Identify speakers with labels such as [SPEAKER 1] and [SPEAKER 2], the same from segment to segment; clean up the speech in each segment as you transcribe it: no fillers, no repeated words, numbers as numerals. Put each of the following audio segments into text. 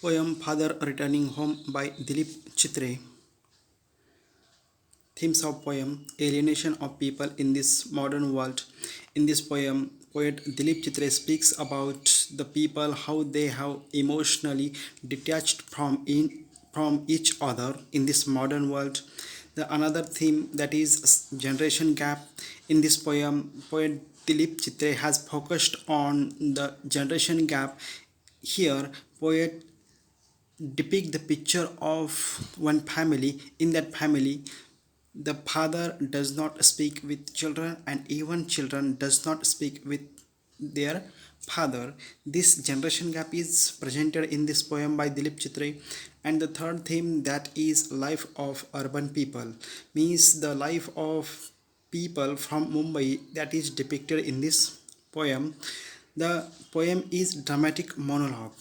[SPEAKER 1] Poem Father Returning Home by Dilip Chitre. Themes of poem: alienation of people in this modern world. In this poem, poet Dilip Chitre speaks about the people, how they have emotionally detached from each other in this modern world. The another theme, that is generation gap. In this poem, poet Dilip Chitre has focused on the generation gap. Here, poet depict the picture of one family. In that family, the father does not speak with children, and even children does not speak with their father. This generation gap is presented in this poem by Dilip Chitre. And the third theme, that is life of urban people, means the life of people from Mumbai, that is depicted in this poem. The poem is dramatic monologue.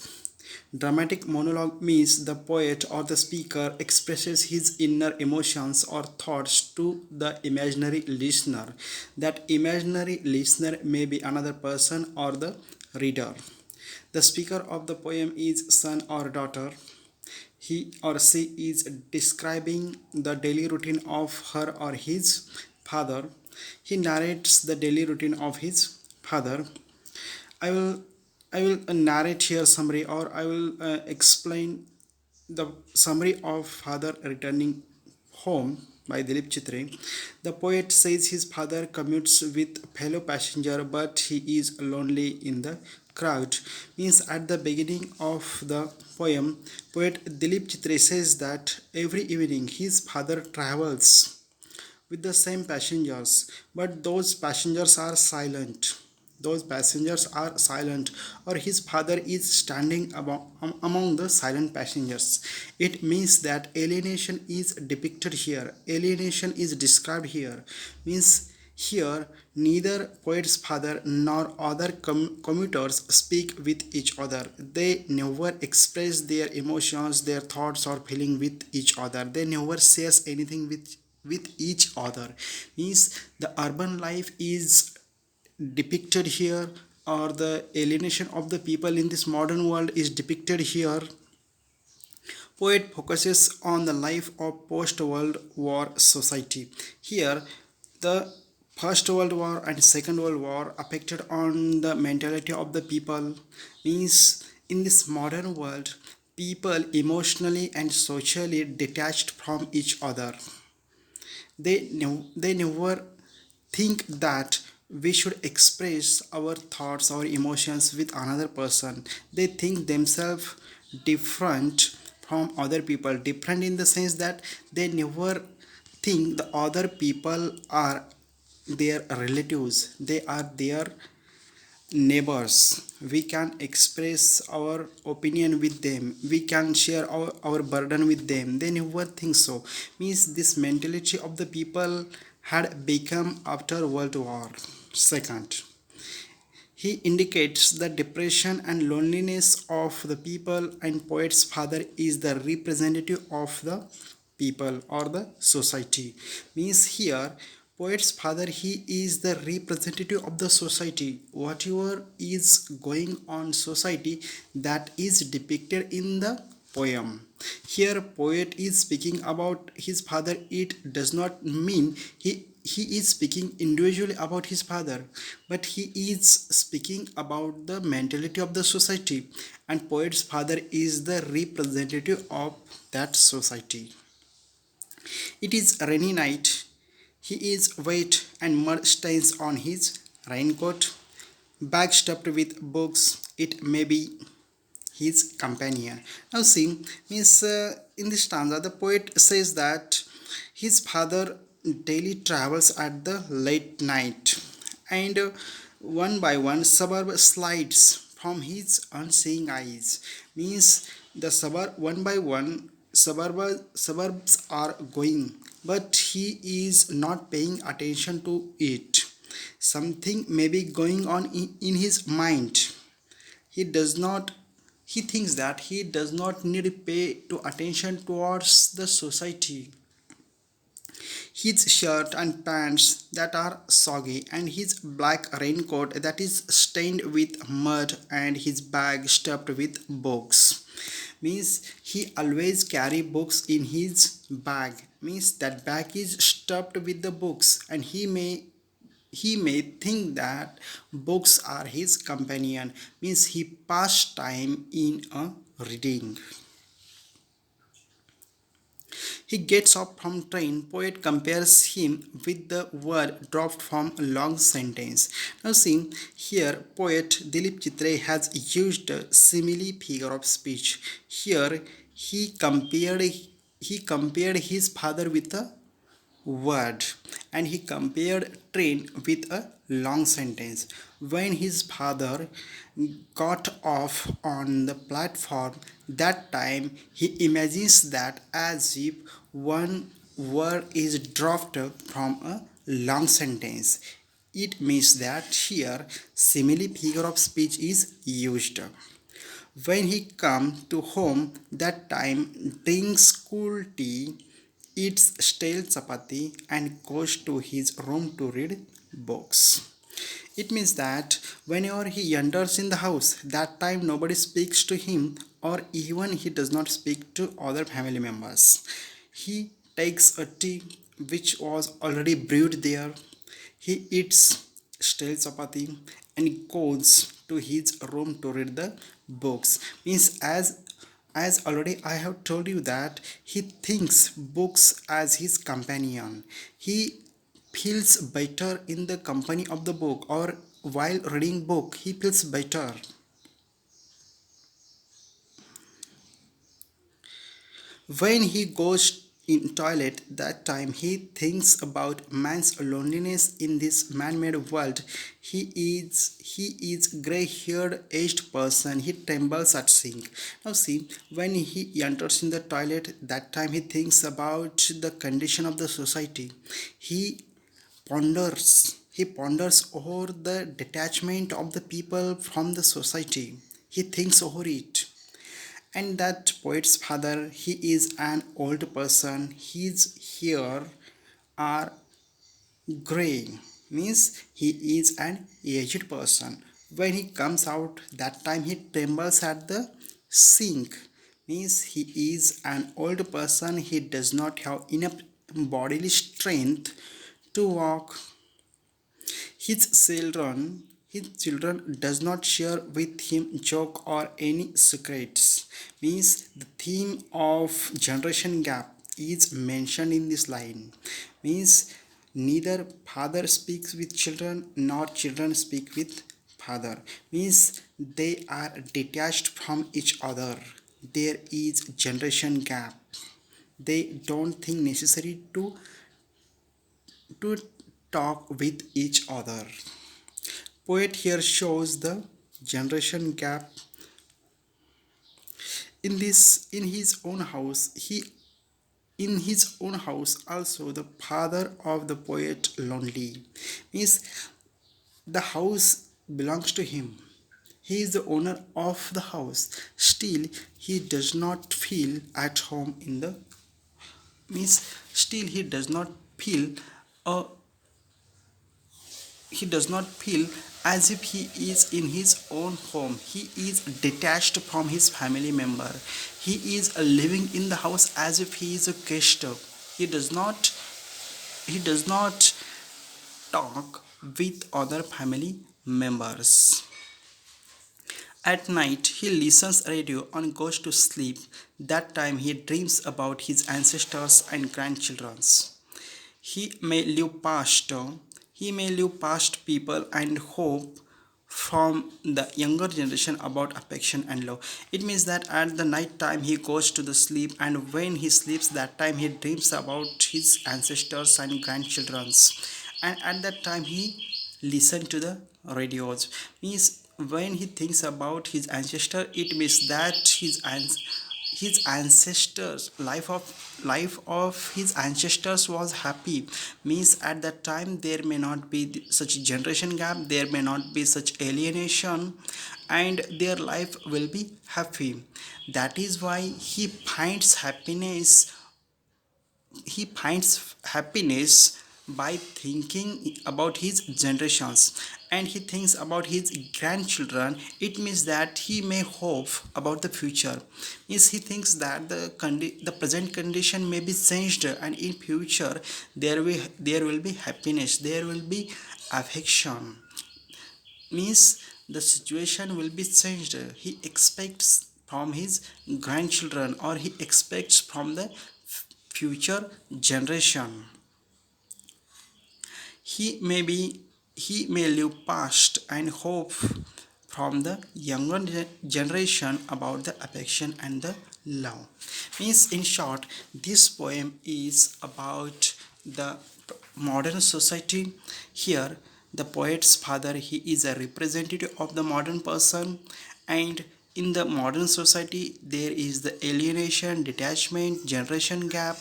[SPEAKER 1] Dramatic monologue means the poet or the speaker expresses his inner emotions or thoughts to the imaginary listener. That imaginary listener may be another person or the reader. The speaker of the poem is son or daughter. He or she is describing the daily routine of her or his father. He narrates the daily routine of his father. I will I will narrate here summary, or I will explain the summary of Father Returning Home by Dilip Chitre. The poet says his father commutes with fellow passenger, but he is lonely in the crowd. Means at the beginning of the poem, poet Dilip Chitre says that every evening his father travels with the same passengers, but those passengers are silent. Those passengers are silent, or his father is standing among the silent passengers. It means that alienation is depicted here, alienation is described here. Means here neither poet's father nor other commuters speak with each other. They never express their emotions, their thoughts or feeling with each other. They never says anything with each other. Means the urban life is depicted here, or the alienation of the people in this modern world is depicted here. Poet focuses on the life of post-World War society. Here, the First World War and Second World War affected on the mentality of the people. Means in this modern world, people emotionally and socially detached from each other. They never think that we should express our thoughts or emotions with another person. They think themselves different from other people, different in the sense that they never think the other people are their relatives, they are their neighbors. We can express our opinion with them, we can share our burden with them. They never think so. Means this mentality of the people had become after World War second. He indicates the depression and loneliness of the people, and poet's father is the representative of the people or the society. Means here poet's father, he is the representative of the society. Whatever is going on society, that is depicted in the poem. Here poet is speaking about his father. It does not mean he is speaking individually about his father, but he is speaking about the mentality of the society, and poet's father is the representative of that society. It is a rainy night. He is wet and mud stains on his raincoat, bag stuffed with books. It may be his companion. Now see, means in this stanza the poet says that his father daily travels at the late night, and one by one suburb slides from his unseeing eyes. Means the suburb, one by one suburbs are going, but he is not paying attention to it. Something may be going on in his mind. He does not, he thinks that he does not need to pay to attention towards the society. His shirt and pants that are soggy, and his black raincoat that is stained with mud, and his bag stuffed with books. means he always carry books in his bag, means that bag is stuffed with the books, and he may think that books are his companion, means he passed time in a reading. He gets off from train. Poet compares him with the word dropped from a long sentence. Now see, here poet Dilip Chitre has used a simile figure of speech. Here he compared his father with a word, and he compared train with a long sentence. When his father got off on the platform, that time he imagines that as if one word is dropped from a long sentence. It means that here simile figure of speech is used. When he comes to home, that time drinks cool tea, eats stale chapati, and goes to his room to read books. It means that whenever he enters in the house, that time nobody speaks to him, or even he does not speak to other family members. He takes a tea which was already brewed there. He eats stale chapati and goes to his room to read the books. Means as already I have told you that he thinks books as his companion. He feels better in the company of the book, or while reading book he feels better. When he goes in toilet, that time he thinks about man's loneliness in this man-made world. He is gray-haired aged person. He trembles at seeing. Now see, when he enters in the toilet, that time he thinks about the condition of the society. He ponders over the detachment of the people from the society. He thinks over it. And that poet's father, he is an old person. His hair are gray, means he is an aged person. When he comes out, that time he trembles at the sink, means he is an old person. He does not have enough bodily strength to walk. His children does not share with him joke or any secrets, means the theme of generation gap is mentioned in this line, means neither father speaks with children nor children speak with father, means they are detached from each other. There is generation gap. They don't think necessary to talk with each other. Poet here shows the generation gap in his own house. In his own house also the father of the poet lonely, means the house belongs to him. He is the owner of the house. Still he does not feel at home in the, means still uh, he does not feel as if he is in his own home. He is detached from his family member. He is living in the house as if he is a guest. He does not he does not talk with other family members. At night he listens radio and goes to sleep. That time he dreams about his ancestors and grandchildrens. He may live past he may live past people and hope from the younger generation about affection and love. It means that at the night time he goes to the sleep, and when he sleeps, that time he dreams about his ancestors and grandchildrens, and at that time he listen to the radios. Means when he thinks about his ancestor, it means that his ancestors life of his ancestors was happy, means at that time there may not be such generation gap, there may not be such alienation, and their life will be happy. That is why he finds happiness by thinking about his generations. and he thinks about his grandchildren, it means that he may hope about the future. Means he thinks that the present condition may be changed, and in future there will be happiness, there will be affection. Means the situation will be changed. He expects from his grandchildren, or he expects from the future generation. He may live past and hope from the younger generation about the affection and the love. Means in short, this poem is about the modern society. Here the poet's father, he is a representative of the modern person, and in the modern society there is the alienation, detachment, generation gap,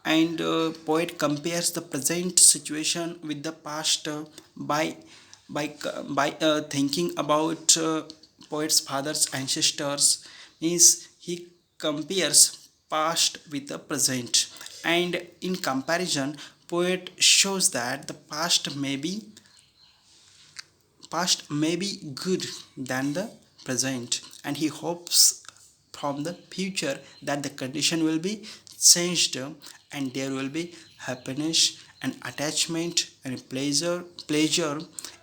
[SPEAKER 1] and poet compares the present situation with the past by thinking about poet's father's ancestors. Means he compares past with the present, and in comparison poet shows that the past may be good than the present, and he hopes from the future that the condition will be changed, and there will be happiness and attachment and pleasure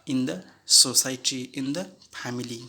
[SPEAKER 1] in the society, in the family.